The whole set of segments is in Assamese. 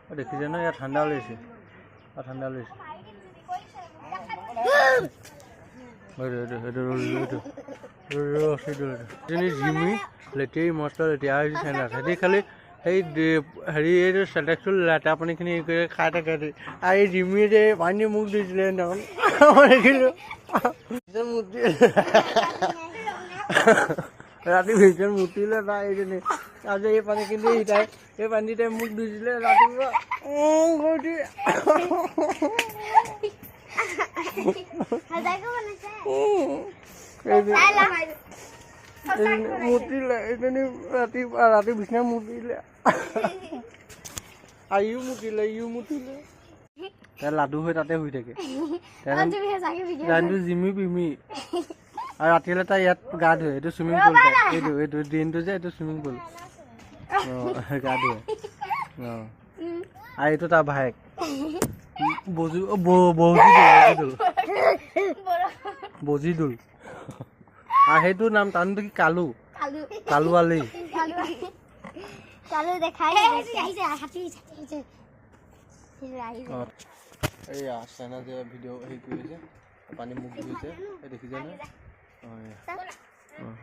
দেখিছে ন ইয়াত ঠাণ্ডা ওলাইছে ঠাণ্ডা ওলাইছে জিমি লেতেৰি মস্ত লেতেৰা হৈছে চেণ্ডাত সিহঁতি খালি সেই হেৰি এইটো চেণ্ডেক্সটো লেতেৰা পানীখিনি খাই থাকে আৰু এই জিমিয়ে যে পানী মোক দিছিলে সেইদিনাখন দেখিলোঁ ৰাতি ভিতৰত মুতিলে তাই এইজনী আজি এই পানীখিনি তাই এই পানীতে মোক দিছিলে ৰাতিপুৱা মুতিলে এইজনী ৰাতি বিছনা মুতিলে আইও মুতিলে ইও মুতিলে তাই লাডু হৈ তাতে শুই থাকে জিমি পিমি আৰু ৰাতিলৈ তাই ইয়াত গা ধুৱে এইটো চুইমিং পুল এইটো দিনটো যে এইটো চুইমিং পুল গা ধুৱে আৰু এইটো তাৰ ভায়েক বজিদুল আৰু সেইটো নাম তাৰ নামটো কি কালু কালু আলি এইয়া চাইনা যে ভিডিঅ' হেৰি কৰিছে পানী মুখ ধুইছে এই দেখিছে নহয়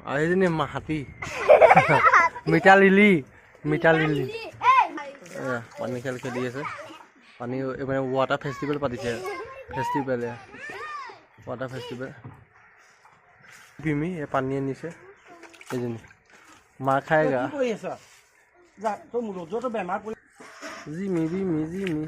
আৰু সেইজনী হাতী মিঠা লিলি পানী খেল খেলি আছে পানী মানে ৱাটাৰ ফেষ্টিভেল পাতিছে ৱাটাৰ ফেষ্টিভেল পিমি এই পানী আনিছে এইজনী মাৰ খাই গা জিমি